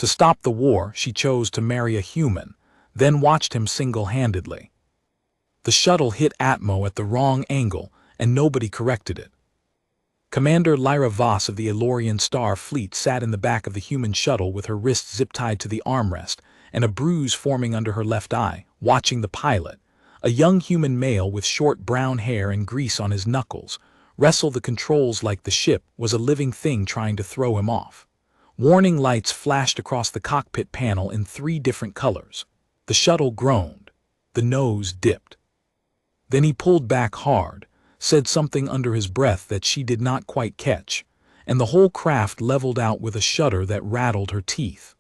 To stop the war, she chose to marry a human, then watched him single-handedly. The shuttle hit Atmo at the wrong angle, and nobody corrected it. Commander Lyra Voss of the Elorian Star Fleet sat in the back of the human shuttle with her wrists zip-tied to the armrest and a bruise forming under her left eye, watching the pilot, a young human male with short brown hair and grease on his knuckles, wrestle the controls like the ship was a living thing trying to throw him off. Warning lights flashed across the cockpit panel in 3 different colors. The shuttle groaned. The nose dipped. Then he pulled back hard, said something under his breath that she did not quite catch, and the whole craft leveled out with a shudder that rattled her teeth.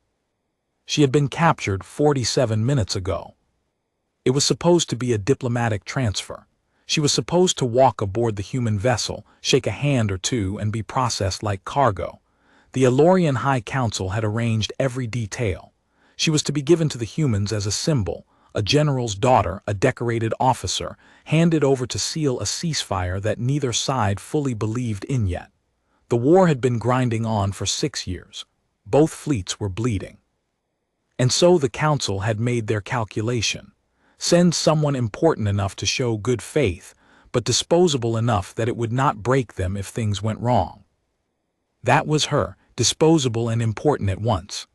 She had been captured 47 minutes ago. It was supposed to be a diplomatic transfer. She was supposed to walk aboard the human vessel, shake a hand or two, and be processed like cargo. The Elorian High Council had arranged every detail. She was to be given to the humans as a symbol, a general's daughter, a decorated officer, handed over to seal a ceasefire that neither side fully believed in yet. The war had been grinding on for 6 years. Both fleets were bleeding. And so the council had made their calculation. Send someone important enough to show good faith, but disposable enough that it would not break them if things went wrong. That was her, disposable and important at once.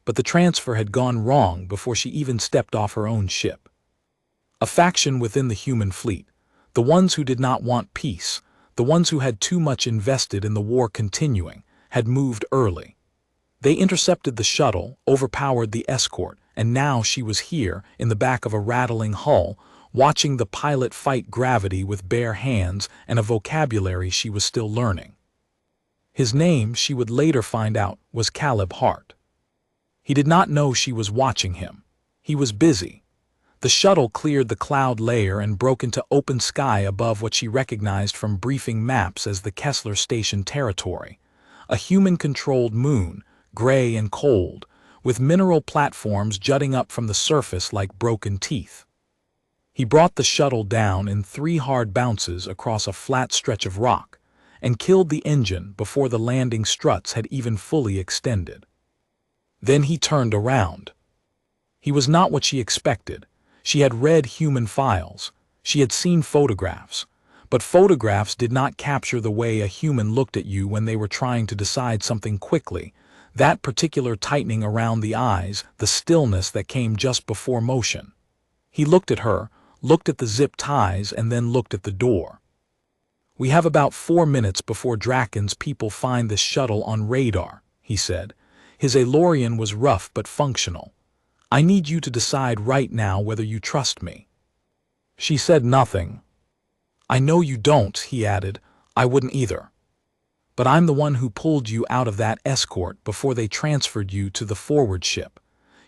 But the transfer had gone wrong before she even stepped off her own ship. A faction within the human fleet, the ones who did not want peace, the ones who had too much invested in the war continuing, had moved early. They intercepted the shuttle, overpowered the escort, and now she was here, in the back of a rattling hull, watching the pilot fight gravity with bare hands and a vocabulary she was still learning. His name, she would later find out, was Caleb Hart. He did not know she was watching him. He was busy. The shuttle cleared the cloud layer and broke into open sky above what she recognized from briefing maps as the Kessler Station territory. A human-controlled moon, gray and cold, with mineral platforms jutting up from the surface like broken teeth. He brought the shuttle down in 3 hard bounces across a flat stretch of rock, and killed the engine before the landing struts had even fully extended. Then he turned around. He was not what she expected. She had read human files. She had seen photographs. But photographs did not capture the way a human looked at you when they were trying to decide something quickly. That particular tightening around the eyes, the stillness that came just before motion. He looked at her, looked at the zip ties, and then looked at the door. "We have about 4 minutes before Draken's people find this shuttle on radar," he said. His Elorian was rough but functional. "I need you to decide right now whether you trust me." She said nothing. "I know you don't," he added. "I wouldn't either. But I'm the one who pulled you out of that escort before they transferred you to the forward ship.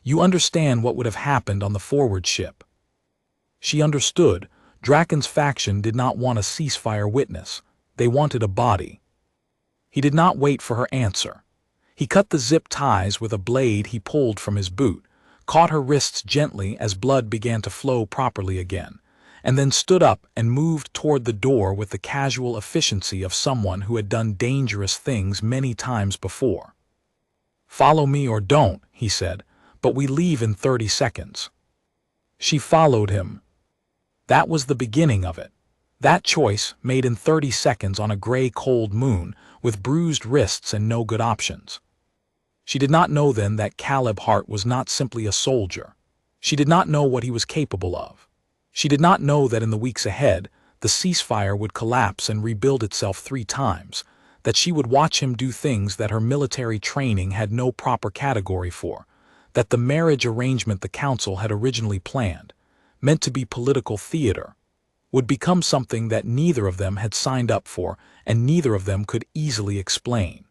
You understand what would have happened on the forward ship." She understood. Draken's faction did not want a ceasefire witness. They wanted a body. He did not wait for her answer. He cut the zip ties with a blade he pulled from his boot, caught her wrists gently as blood began to flow properly again, and then stood up and moved toward the door with the casual efficiency of someone who had done dangerous things many times before. "Follow me or don't," he said, "but we leave in 30 seconds. She followed him. That was the beginning of it. That choice, made in 30 seconds on a gray, cold moon, with bruised wrists and no good options. She did not know then that Caleb Hart was not simply a soldier. She did not know what he was capable of. She did not know that in the weeks ahead, the ceasefire would collapse and rebuild itself 3 times, that she would watch him do things that her military training had no proper category for, that the marriage arrangement the council had originally planned, meant to be political theater, would become something that neither of them had signed up for and neither of them could easily explain.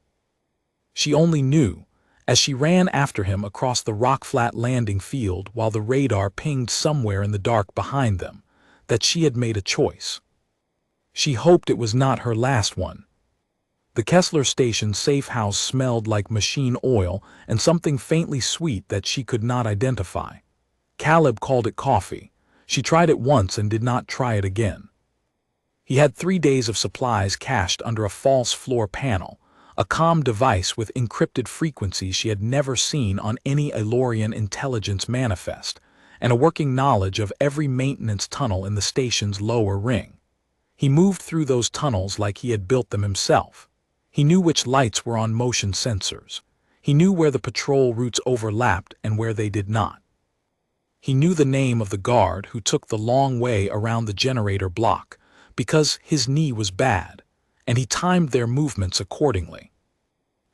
She only knew, as she ran after him across the rock-flat landing field while the radar pinged somewhere in the dark behind them, that she had made a choice. She hoped it was not her last one. The Kessler Station safe house smelled like machine oil and something faintly sweet that she could not identify. Caleb called it coffee. She tried it once and did not try it again. He had 3 days of supplies cached under a false floor panel, a comm device with encrypted frequencies she had never seen on any Elorian intelligence manifest, and a working knowledge of every maintenance tunnel in the station's lower ring. He moved through those tunnels like he had built them himself. He knew which lights were on motion sensors. He knew where the patrol routes overlapped and where they did not. He knew the name of the guard who took the long way around the generator block, because his knee was bad, and he timed their movements accordingly.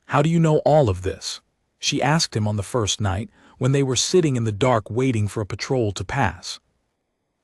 "How do you know all of this?" she asked him on the first night, when they were sitting in the dark waiting for a patrol to pass.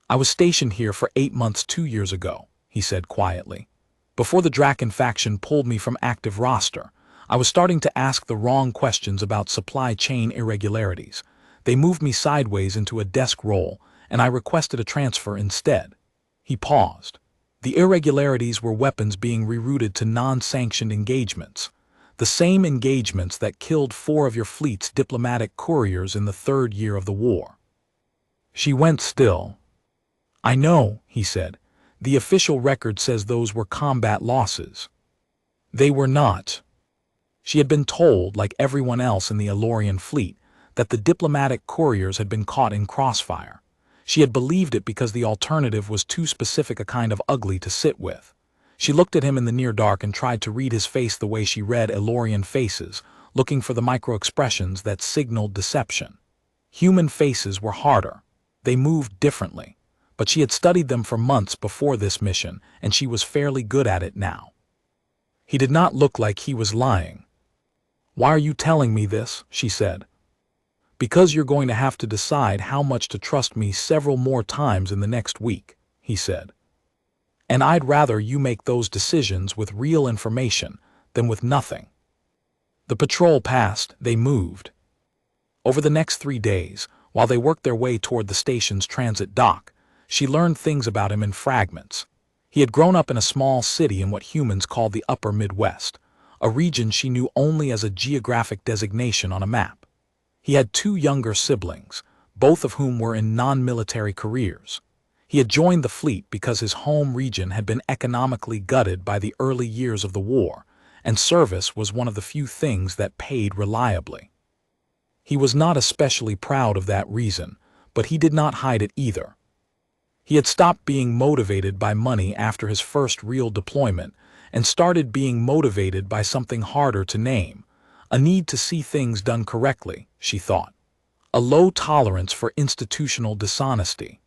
"I was stationed here for 8 months 2 years ago," he said quietly. "Before the Draken faction pulled me from active roster, I was starting to ask the wrong questions about supply chain irregularities. They moved me sideways into a desk role, and I requested a transfer instead." He paused. The irregularities were weapons being rerouted to non-sanctioned engagements, the same engagements that killed 4 of your fleet's diplomatic couriers in the 3rd year of the war. She went still. "I know," he said. "The official record says those were combat losses." They were not. She had been told, like everyone else in the Elorian fleet, that the diplomatic couriers had been caught in crossfire. She had believed it because the alternative was too specific a kind of ugly to sit with. She looked at him in the near dark and tried to read his face the way she read Elorian faces, looking for the micro-expressions that signaled deception. Human faces were harder. They moved differently. But she had studied them for months before this mission, and she was fairly good at it now. He did not look like he was lying. "Why are you telling me this?" she said. "Because you're going to have to decide how much to trust me several more times in the next week," he said. "And I'd rather you make those decisions with real information than with nothing." The patrol passed, they moved. Over the next 3 days, while they worked their way toward the station's transit dock, she learned things about him in fragments. He had grown up in a small city in what humans called the Upper Midwest, a region she knew only as a geographic designation on a map. He had 2 younger siblings, both of whom were in non-military careers. He had joined the fleet because his home region had been economically gutted by the early years of the war, and service was one of the few things that paid reliably. He was not especially proud of that reason, but he did not hide it either. He had stopped being motivated by money after his first real deployment and started being motivated by something harder to name, a need to see things done correctly, she thought. A low tolerance for institutional dishonesty.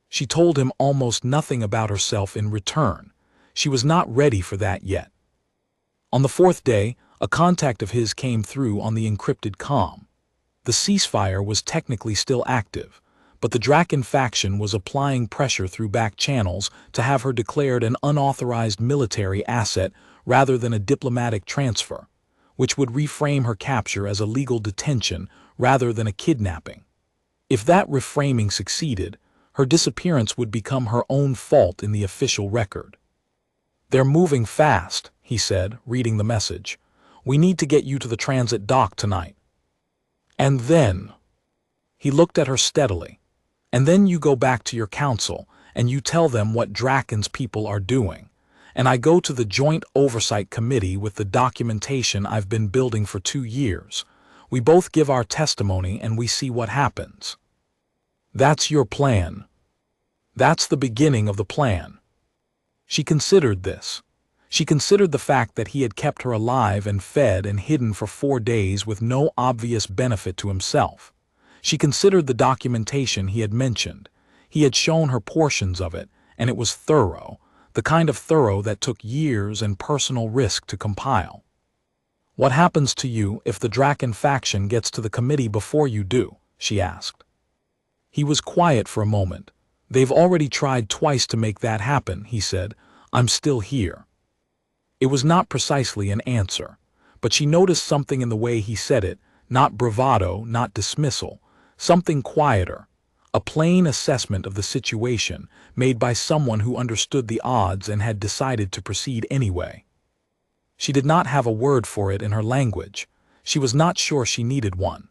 She told him almost nothing about herself in return. She was not ready for that yet. On the 4th day, a contact of his came through on the encrypted comm. The ceasefire was technically still active, but the Draken faction was applying pressure through back channels to have her declared an unauthorized military asset rather than a diplomatic transfer, which would reframe her capture as a legal detention rather than a kidnapping. If that reframing succeeded, her disappearance would become her own fault in the official record. "They're moving fast," he said, reading the message. "We need to get you to the transit dock tonight." "And then?" He looked at her steadily. "And then you go back to your council, and you tell them what Draken's people are doing. And I go to the Joint Oversight Committee with the documentation I've been building for 2 years. We both give our testimony and we see what happens." "That's your plan." "That's the beginning of the plan." She considered this. She considered the fact that he had kept her alive and fed and hidden for 4 days with no obvious benefit to himself. She considered the documentation he had mentioned. He had shown her portions of it, and it was thorough, the kind of thorough that took years and personal risk to compile. "What happens to you if the Draken faction gets to the committee before you do?" she asked. He was quiet for a moment. "They've already tried twice to make that happen," he said. "I'm still here." It was not precisely an answer, but she noticed something in the way he said it, not bravado, not dismissal, something quieter, a plain assessment of the situation made by someone who understood the odds and had decided to proceed anyway. She did not have a word for it in her language. She was not sure she needed one.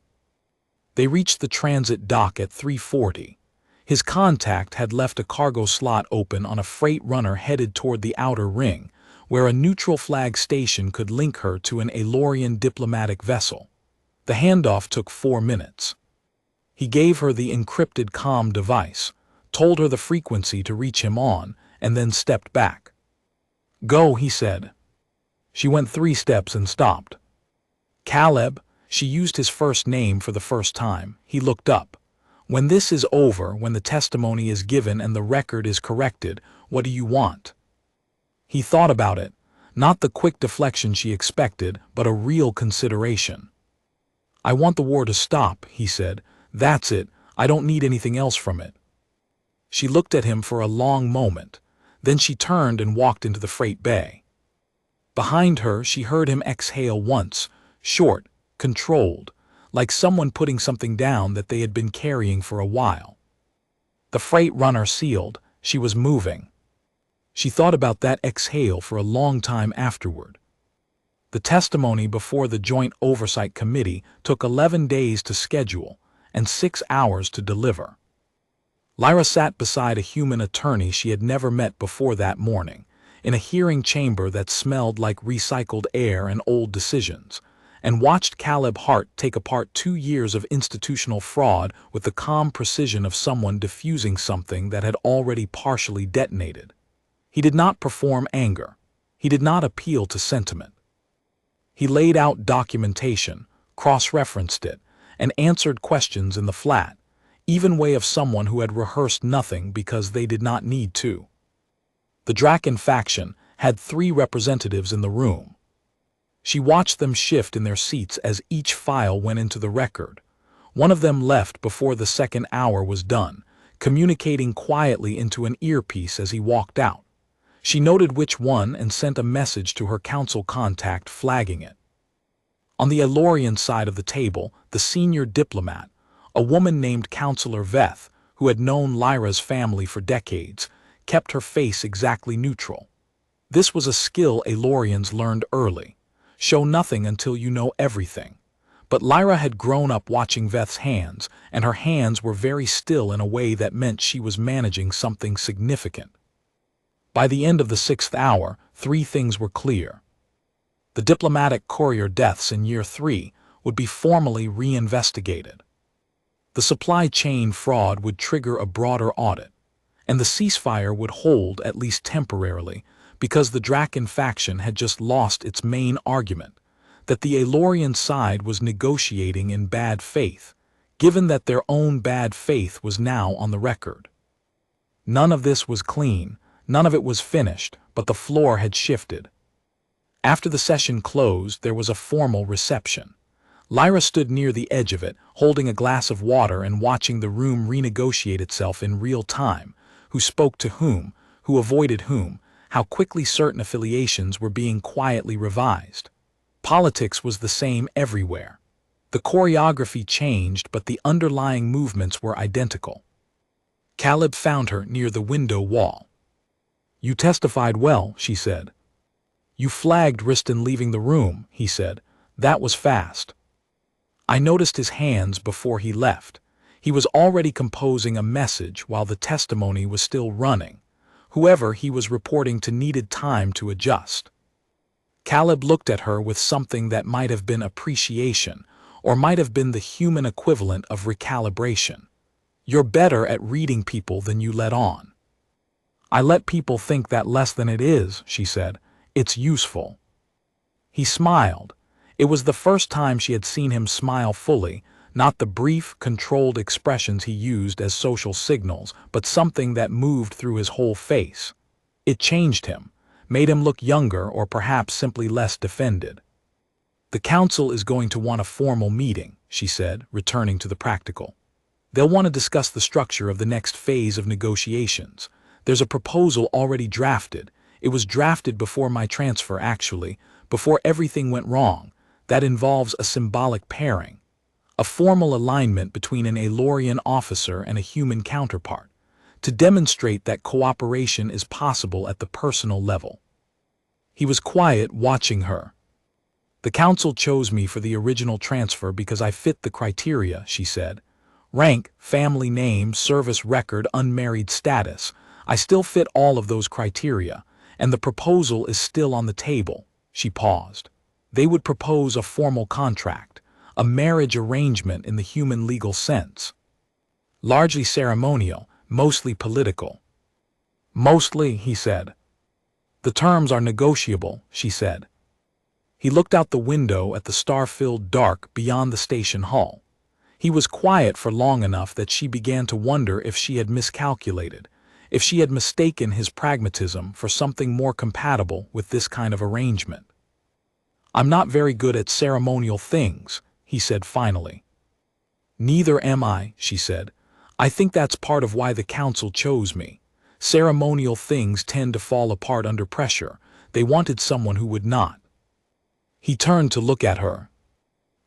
They reached the transit dock at 3:40. His contact had left a cargo slot open on a freight runner headed toward the outer ring, where a neutral flag station could link her to an Alorian diplomatic vessel. The handoff took 4 minutes. He gave her the encrypted comm device, told her the frequency to reach him on, and then stepped back. "Go," he said. She went 3 steps and stopped. "Caleb," she used his first name for the first time. He looked up. "When this is over, when the testimony is given and the record is corrected, what do you want?" He thought about it, not the quick deflection she expected, but a real consideration. "I want the war to stop," he said. "That's it. I don't need anything else from it." She looked at him for a long moment. Then she turned and walked into the freight bay. Behind her, she heard him exhale once, short, controlled, like someone putting something down that they had been carrying for a while. The freight runner sealed. She was moving. She thought about that exhale for a long time afterward. The testimony before the Joint Oversight Committee took 11 days to schedule and 6 hours to deliver. Lyra sat beside a human attorney she had never met before that morning, in a hearing chamber that smelled like recycled air and old decisions, and watched Caleb Hart take apart 2 years of institutional fraud with the calm precision of someone diffusing something that had already partially detonated. He did not perform anger. He did not appeal to sentiment. He laid out documentation, cross-referenced it, and answered questions in the flat, even way of someone who had rehearsed nothing because they did not need to. The Draken faction had 3 representatives in the room. She watched them shift in their seats as each file went into the record. One of them left before the second hour was done, communicating quietly into an earpiece as he walked out. She noted which one and sent a message to her council contact flagging it. On the Alorian side of the table, the senior diplomat, a woman named Counselor Veth, who had known Lyra's family for decades, kept her face exactly neutral. This was a skill Alorians learned early. Show nothing until you know everything. But Lyra had grown up watching Veth's hands, and her hands were very still in a way that meant she was managing something significant. By the end of the 6th hour, 3 things were clear. The diplomatic courier deaths in year 3 would be formally reinvestigated. The supply chain fraud would trigger a broader audit, and the ceasefire would hold at least temporarily because the Draken faction had just lost its main argument, that the Alorian side was negotiating in bad faith, given that their own bad faith was now on the record. None of this was clean, none of it was finished, but the floor had shifted. After the session closed, there was a formal reception. Lyra stood near the edge of it, holding a glass of water and watching the room renegotiate itself in real time, who spoke to whom, who avoided whom, how quickly certain affiliations were being quietly revised. Politics was the same everywhere. The choreography changed, but the underlying movements were identical. Caleb found her near the window wall. "You testified well," she said. "You flagged Riston leaving the room," he said. "That was fast." "I noticed his hands before he left. He was already composing a message while the testimony was still running. Whoever he was reporting to needed time to adjust." Caleb looked at her with something that might have been appreciation, or might have been the human equivalent of recalibration. "You're better at reading people than you let on." "I let people think that less than it is," she said. "It's useful." He smiled. It was the first time she had seen him smile fully, not the brief, controlled expressions he used as social signals, but something that moved through his whole face. It changed him, made him look younger or perhaps simply less defended. "The council is going to want a formal meeting," she said, returning to the practical. "They'll want to discuss the structure of the next phase of negotiations. There's a proposal already drafted. It was drafted before my transfer, actually, before everything went wrong. That involves a symbolic pairing, a formal alignment between an Alorian officer and a human counterpart, to demonstrate that cooperation is possible at the personal level." He was quiet, watching her. "The council chose me for the original transfer because I fit the criteria," she said. "Rank, family name, service record, unmarried status. I still fit all of those criteria, and the proposal is still on the table. She paused. They would propose a formal contract, a marriage arrangement in the human legal sense. Largely ceremonial, mostly political. Mostly, he said. The terms are negotiable, she said. He looked out the window at the star-filled dark beyond the station hull. He was quiet for long enough that she began to wonder if she had miscalculated, if she had mistaken his pragmatism for something more compatible with this kind of arrangement. I'm not very good at ceremonial things, he said finally. Neither am I, she said. I think that's part of why the council chose me. Ceremonial things tend to fall apart under pressure. They wanted someone who would not. He turned to look at her.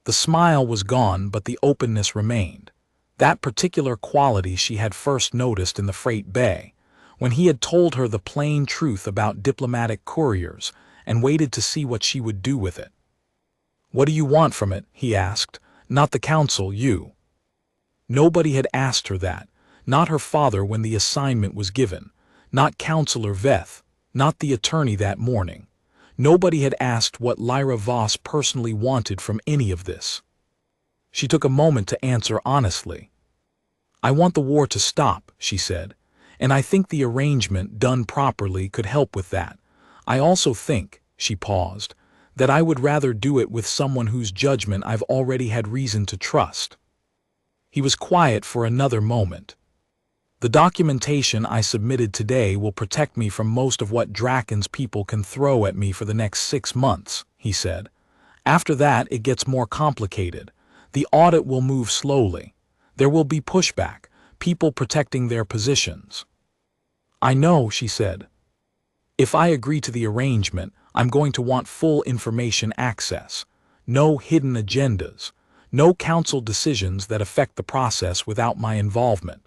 The smile was gone, but the openness remained. That particular quality she had first noticed in the freight bay, when he had told her the plain truth about diplomatic couriers and waited to see what she would do with it. What do you want from it? He asked. Not the council, you. Nobody had asked her that. Not her father when the assignment was given, not Counselor Veth, not the attorney that morning. Nobody had asked what Lyra Voss personally wanted from any of this. She took a moment to answer honestly. I want the war to stop, she said, and I think the arrangement done properly could help with that. I also think, she paused, that I would rather do it with someone whose judgment I've already had reason to trust. He was quiet for another moment. The documentation I submitted today will protect me from most of what Draken's people can throw at me for the next 6 months, he said. After that, it gets more complicated. The audit will move slowly. There will be pushback, people protecting their positions. I know, she said. If I agree to the arrangement, I'm going to want full information access. No hidden agendas. No council decisions that affect the process without my involvement.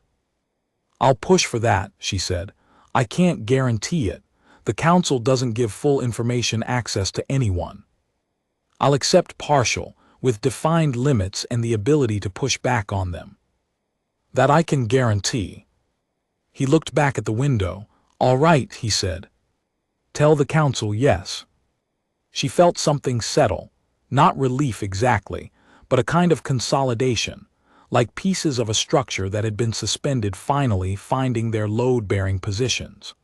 I'll push for that, she said. I can't guarantee it. The council doesn't give full information access to anyone. I'll accept partial, with defined limits and the ability to push back on them. That I can guarantee. He looked back at the window. All right, he said. Tell the council yes. She felt something settle, not relief exactly, but a kind of consolidation, like pieces of a structure that had been suspended finally finding their load-bearing positions.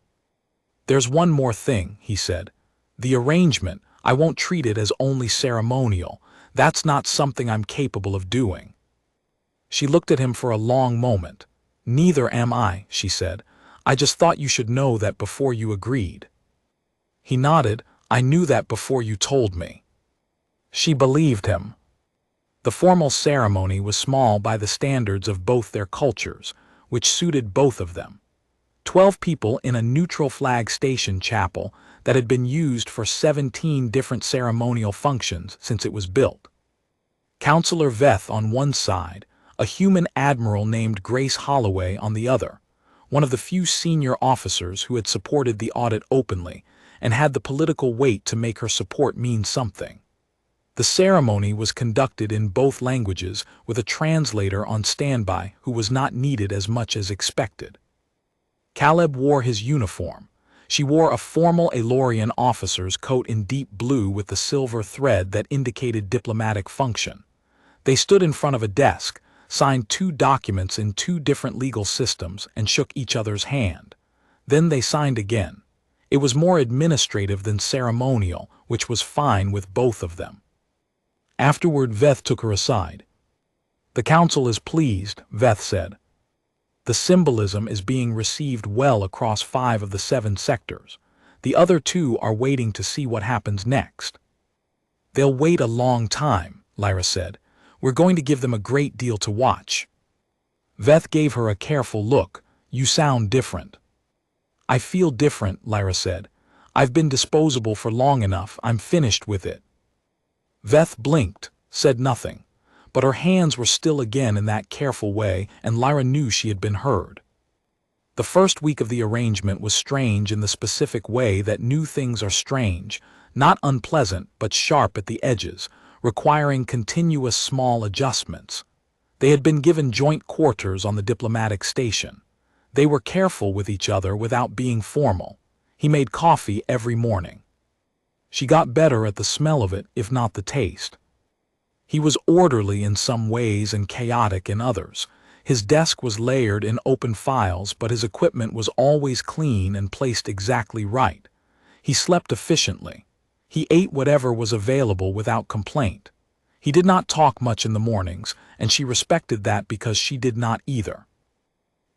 There's one more thing, he said. The arrangement, I won't treat it as only ceremonial. That's not something I'm capable of doing. She looked at him for a long moment. Neither am I, she said. I just thought you should know that before you agreed. He nodded. I knew that before you told me. She believed him. The formal ceremony was small by the standards of both their cultures, which suited both of them. 12 people in a neutral flag station chapel that had been used for 17 different ceremonial functions since it was built. Counselor Veth on one side, a human admiral named Grace Holloway on the other, one of the few senior officers who had supported the audit openly and had the political weight to make her support mean something. The ceremony was conducted in both languages with a translator on standby who was not needed as much as expected. Caleb wore his uniform. She wore a formal Elorian officer's coat in deep blue with the silver thread that indicated diplomatic function. They stood in front of a desk, signed 2 documents in 2 different legal systems, and shook each other's hand. Then they signed again. It was more administrative than ceremonial, which was fine with both of them. Afterward, Veth took her aside. The council is pleased, Veth said. The symbolism is being received well across 5 of the 7 sectors. The other 2 are waiting to see what happens next. They'll wait a long time, Lyra said. We're going to give them a great deal to watch. Veth gave her a careful look. You sound different. I feel different, Lyra said. I've been disposable for long enough. I'm finished with it. Veth blinked, said nothing, but her hands were still again in that careful way, and Lyra knew she had been heard. The first week of the arrangement was strange in the specific way that new things are strange, not unpleasant but sharp at the edges, requiring continuous small adjustments. They had been given joint quarters on the diplomatic station. They were careful with each other without being formal. He made coffee every morning. She got better at the smell of it, if not the taste. He was orderly in some ways and chaotic in others. His desk was layered in open files, but his equipment was always clean and placed exactly right. He slept efficiently. He ate whatever was available without complaint. He did not talk much in the mornings, and she respected that because she did not either.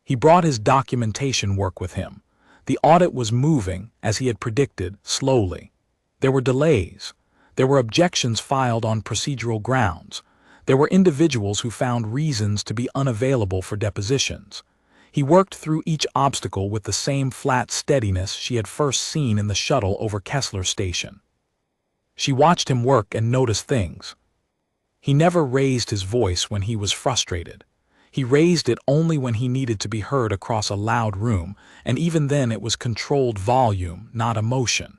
He brought his documentation work with him. The audit was moving, as he had predicted, slowly. There were delays. There were objections filed on procedural grounds. There were individuals who found reasons to be unavailable for depositions. He worked through each obstacle with the same flat steadiness she had first seen in the shuttle over Kessler Station. She watched him work and noticed things. He never raised his voice when he was frustrated. He raised it only when he needed to be heard across a loud room, and even then it was controlled volume, not emotion.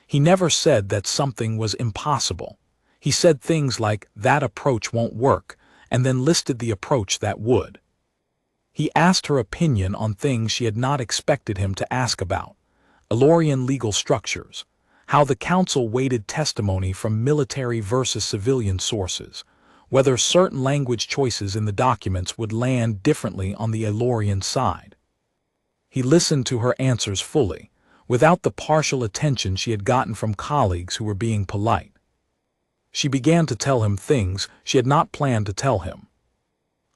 He never said that something was impossible. He said things like, "That approach won't work," and then listed the approach that would. He asked her opinion on things she had not expected him to ask about. Elorian legal structures, how the council weighted testimony from military versus civilian sources, whether certain language choices in the documents would land differently on the Elorian side. He listened to her answers fully, without the partial attention she had gotten from colleagues who were being polite. She began to tell him things she had not planned to tell him.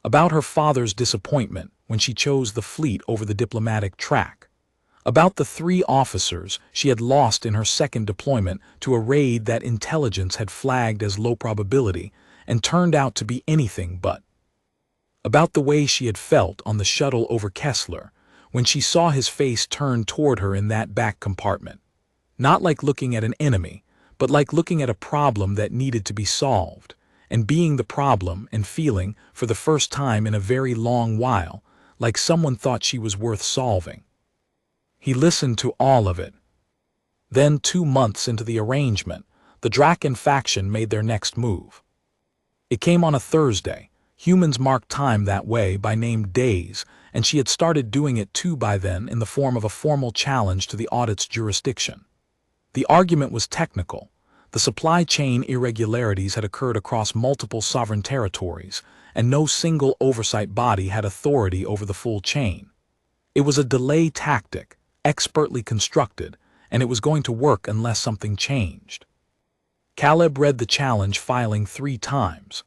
About her father's disappointment when she chose the fleet over the diplomatic track. About the 3 officers she had lost in her second deployment to a raid that intelligence had flagged as low probability and turned out to be anything but. About the way she had felt on the shuttle over Kessler when she saw his face turned toward her in that back compartment. Not like looking at an enemy, but like looking at a problem that needed to be solved, and being the problem and feeling, for the first time in a very long while, like someone thought she was worth solving. He listened to all of it. Then, 2 months into the arrangement, the Draken faction made their next move. It came on a Thursday. Humans marked time that way by named days, and she had started doing it too by then in the form of a formal challenge to the audit's jurisdiction. The argument was technical. The supply chain irregularities had occurred across multiple sovereign territories, and no single oversight body had authority over the full chain. It was a delay tactic, expertly constructed, and it was going to work unless something changed. Caleb read the challenge filing 3 times.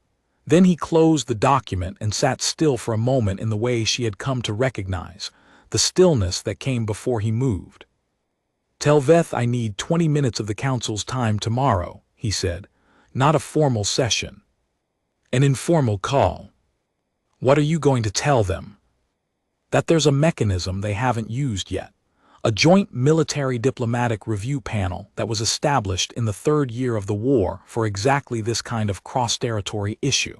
Then he closed the document and sat still for a moment in the way she had come to recognize, the stillness that came before he moved. "Tell Veth I need 20 minutes of the council's time tomorrow," he said. "Not a formal session. An informal call." "What are you going to tell them?" "That there's a mechanism they haven't used yet. A joint military diplomatic review panel that was established in the 3rd year of the war for exactly this kind of cross-territory issue.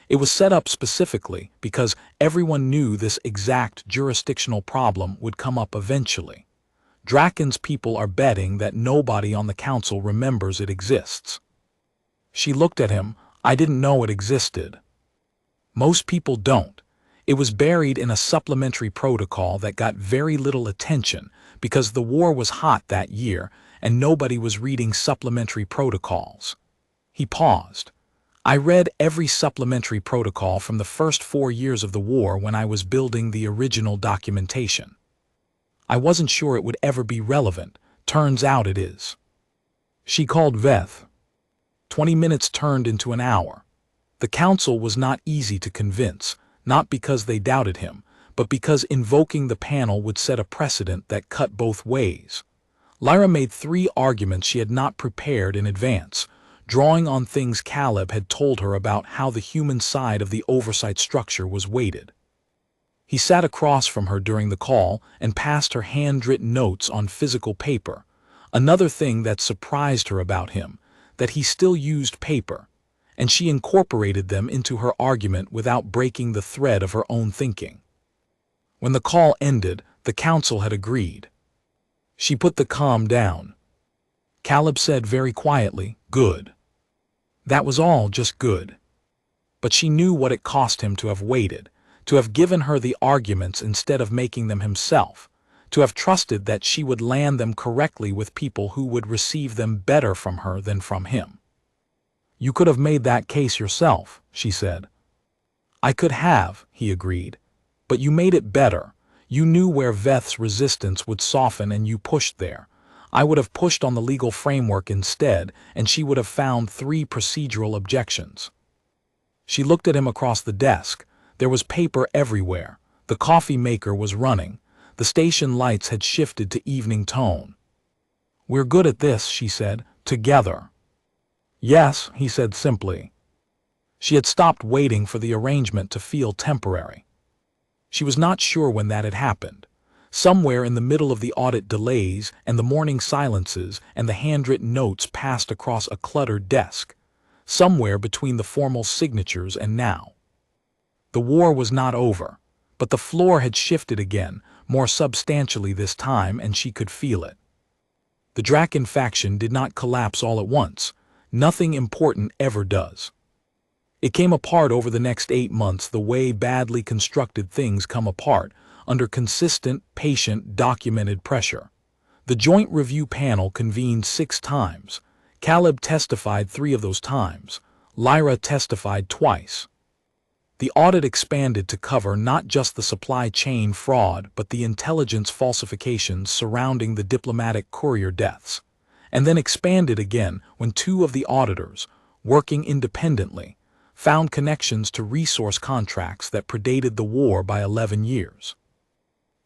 It was set up specifically because everyone knew this exact jurisdictional problem would come up eventually. Draken's people are betting that nobody on the council remembers it exists." She looked at him. "I didn't know it existed." "Most people don't. It was buried in a supplementary protocol that got very little attention because the war was hot that year and nobody was reading supplementary protocols." He paused. "I read every supplementary protocol from the first 4 years of the war when I was building the original documentation. I wasn't sure it would ever be relevant. Turns out it is." She called Veth. 20 minutes turned into an hour. The council was not easy to convince, not because they doubted him, but because invoking the panel would set a precedent that cut both ways. Lyra made 3 arguments she had not prepared in advance, drawing on things Caleb had told her about how the human side of the oversight structure was weighted. He sat across from her during the call and passed her handwritten notes on physical paper, another thing that surprised her about him, that he still used paper, and she incorporated them into her argument without breaking the thread of her own thinking. When the call ended, the council had agreed. She put the comm down. Caleb said very quietly, "Good." That was all, just good. But she knew what it cost him to have waited, to have given her the arguments instead of making them himself, to have trusted that she would land them correctly with people who would receive them better from her than from him. "You could have made that case yourself," she said. "I could have," he agreed. "But you made it better. You knew where Veth's resistance would soften and you pushed there. I would have pushed on the legal framework instead, and she would have found 3 procedural objections." She looked at him across the desk. There was paper everywhere. The coffee maker was running. The station lights had shifted to evening tone. "We're good at this," she said, "together." "Yes," he said simply. She had stopped waiting for the arrangement to feel temporary. She was not sure when that had happened. Somewhere in the middle of the audit delays and the morning silences and the handwritten notes passed across a cluttered desk. Somewhere between the formal signatures and now. The war was not over, but the floor had shifted again, more substantially this time, and she could feel it. The Draken faction did not collapse all at once. Nothing important ever does. It came apart over the next 8 months the way badly constructed things come apart, under consistent, patient, documented pressure. The Joint Review Panel convened 6 times. Caleb testified 3 of those times. Lyra testified twice. The audit expanded to cover not just the supply chain fraud but the intelligence falsifications surrounding the diplomatic courier deaths, and then expanded again when 2 of the auditors, working independently, found connections to resource contracts that predated the war by 11 years.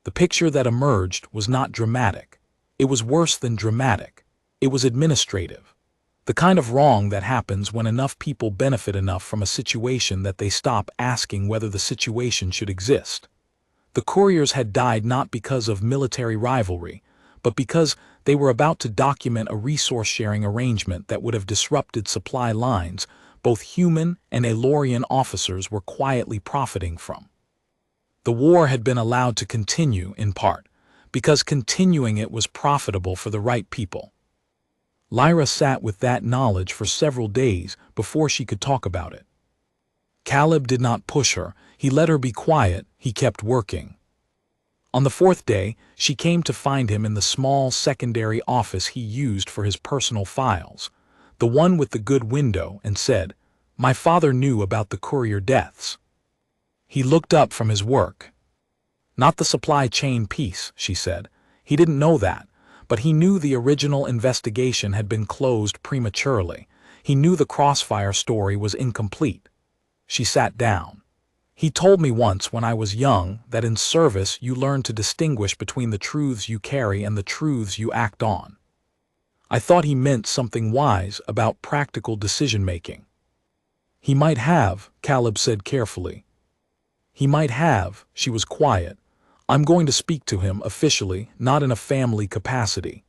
The picture that emerged was not dramatic. It was worse than dramatic. It was administrative. The kind of wrong that happens when enough people benefit enough from a situation that they stop asking whether the situation should exist. The couriers had died not because of military rivalry, but because they were about to document a resource-sharing arrangement that would have disrupted supply lines both human and Elorian officers were quietly profiting from. The war had been allowed to continue, in part, because continuing it was profitable for the right people. Lyra sat with that knowledge for several days before she could talk about it. Caleb did not push her. He let her be quiet. He kept working. On the 4th day, she came to find him in the small secondary office he used for his personal files, the one with the good window, and said, "My father knew about the courier deaths." He looked up from his work. "Not the supply chain piece," she said. "He didn't know that. But he knew the original investigation had been closed prematurely. He knew the Crossfire story was incomplete." She sat down. "He told me once when I was young that in service you learn to distinguish between the truths you carry and the truths you act on." I thought he meant something wise about practical decision-making. "He might have," Caleb said carefully. "He might have." She was quiet. "I'm going to speak to him officially, not in a family capacity."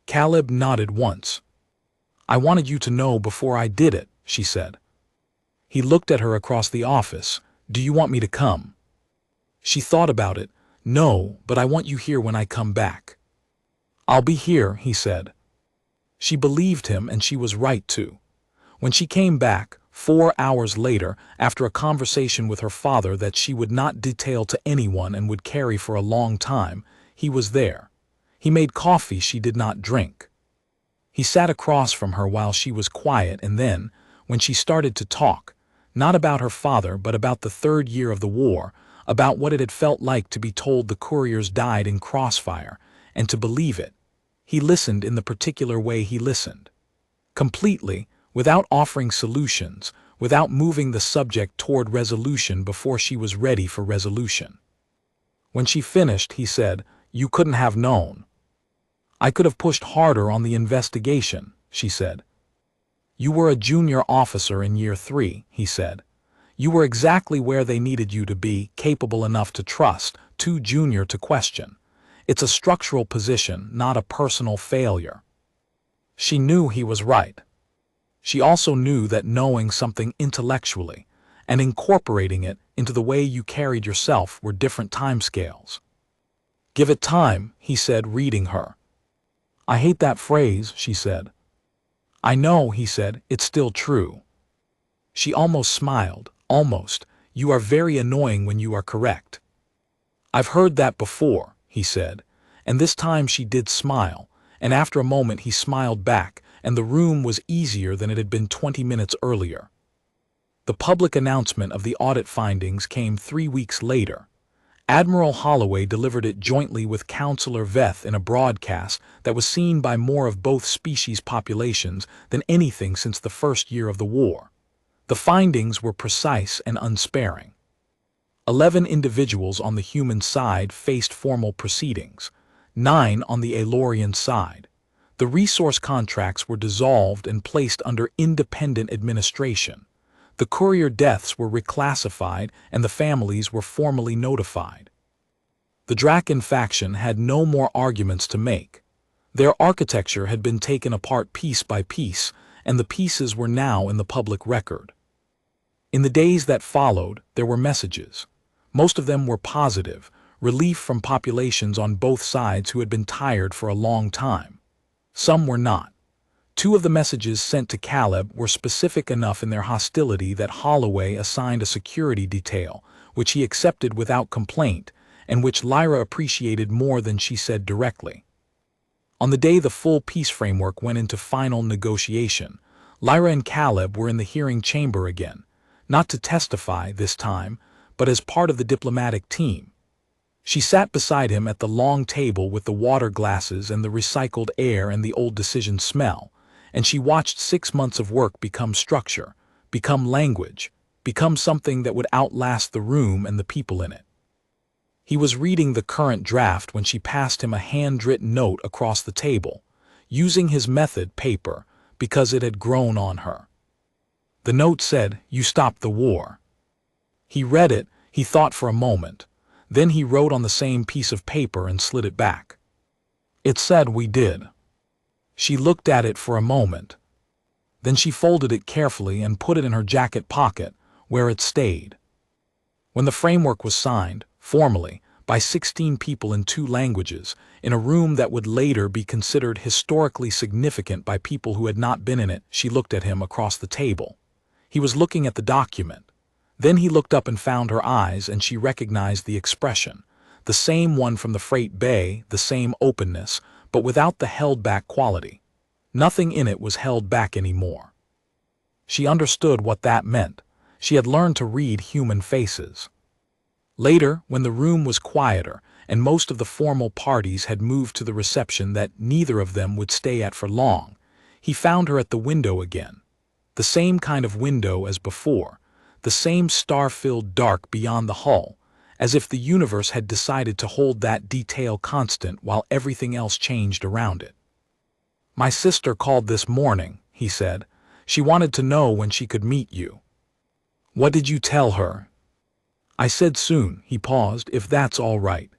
Caleb nodded once. "I wanted you to know before I did it," she said. He looked at her across the office. "Do you want me to come?" She thought about it. "No, but I want you here when I come back." "I'll be here," he said. She believed him, and she was right to. When she came back, 4 hours later, after a conversation with her father that she would not detail to anyone and would carry for a long time, he was there. He made coffee she did not drink. He sat across from her while she was quiet, and then, when she started to talk, not about her father but about the 3rd year of the war, about what it had felt like to be told the couriers died in Crossfire, and to believe it, he listened in the particular way he listened. Completely, without offering solutions, without moving the subject toward resolution before she was ready for resolution. When she finished, he said, "You couldn't have known." "I could have pushed harder on the investigation," she said. "You were a junior officer in year 3, he said. "You were exactly where they needed you to be, capable enough to trust, too junior to question. It's a structural position, not a personal failure." She knew he was right. She also knew that knowing something intellectually and incorporating it into the way you carried yourself were different timescales. "Give it time," he said, reading her. "I hate that phrase," she said. "I know," he said, "it's still true." She almost smiled. "Almost. You are very annoying when you are correct." "I've heard that before," he said, and this time she did smile, and after a moment he smiled back, and the room was easier than it had been 20 minutes earlier. The public announcement of the audit findings came 3 weeks later. Admiral Holloway delivered it jointly with Counselor Veth in a broadcast that was seen by more of both species populations than anything since the first year of the war. The findings were precise and unsparing. 11 individuals on the human side faced formal proceedings, 9 on the Aelorian side. The resource contracts were dissolved and placed under independent administration. The courier deaths were reclassified and the families were formally notified. The Draken faction had no more arguments to make. Their architecture had been taken apart piece by piece, and the pieces were now in the public record. In the days that followed, there were messages. Most of them were positive, relief from populations on both sides who had been tired for a long time. Some were not. 2 of the messages sent to Caleb were specific enough in their hostility that Holloway assigned a security detail, which he accepted without complaint, and which Lyra appreciated more than she said directly. On the day the full peace framework went into final negotiation, Lyra and Caleb were in the hearing chamber again, not to testify this time, but as part of the diplomatic team. She sat beside him at the long table with the water glasses and the recycled air and the old decision smell, and she watched 6 months of work become structure, become language, become something that would outlast the room and the people in it. He was reading the current draft when she passed him a handwritten note across the table, using his method paper because it had grown on her. The note said, "You stopped the war." He read it, he thought for a moment, then he wrote on the same piece of paper and slid it back. It said, "We did." She looked at it for a moment. Then she folded it carefully and put it in her jacket pocket, where it stayed. When the framework was signed, formally, by 16 people in 2 languages, in a room that would later be considered historically significant by people who had not been in it, she looked at him across the table. He was looking at the document. Then he looked up and found her eyes, and she recognized the expression, the same one from the freight bay, the same openness, but without the held-back quality. Nothing in it was held back anymore. She understood what that meant. She had learned to read human faces. Later, when the room was quieter and most of the formal parties had moved to the reception that neither of them would stay at for long, he found her at the window again. The same kind of window as before, the same star-filled dark beyond the hull, as if the universe had decided to hold that detail constant while everything else changed around it. "My sister called this morning," he said. "She wanted to know when she could meet you." "What did you tell her?" "I said soon," he paused, "if that's all right."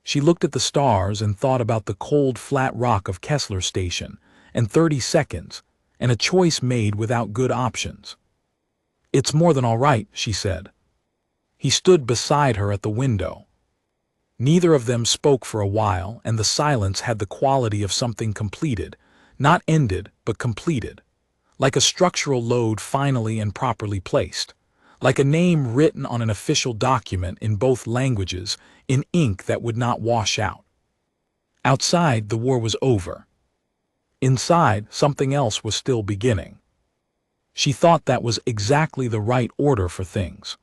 She looked at the stars and thought about the cold flat rock of Kessler Station, and 30 seconds, and a choice made without good options. "It's more than all right," she said. He stood beside her at the window. Neither of them spoke for a while, and the silence had the quality of something completed, not ended, but completed. Like a structural load finally and properly placed. Like a name written on an official document in both languages, in ink that would not wash out. Outside, the war was over. Inside, something else was still beginning. She thought that was exactly the right order for things.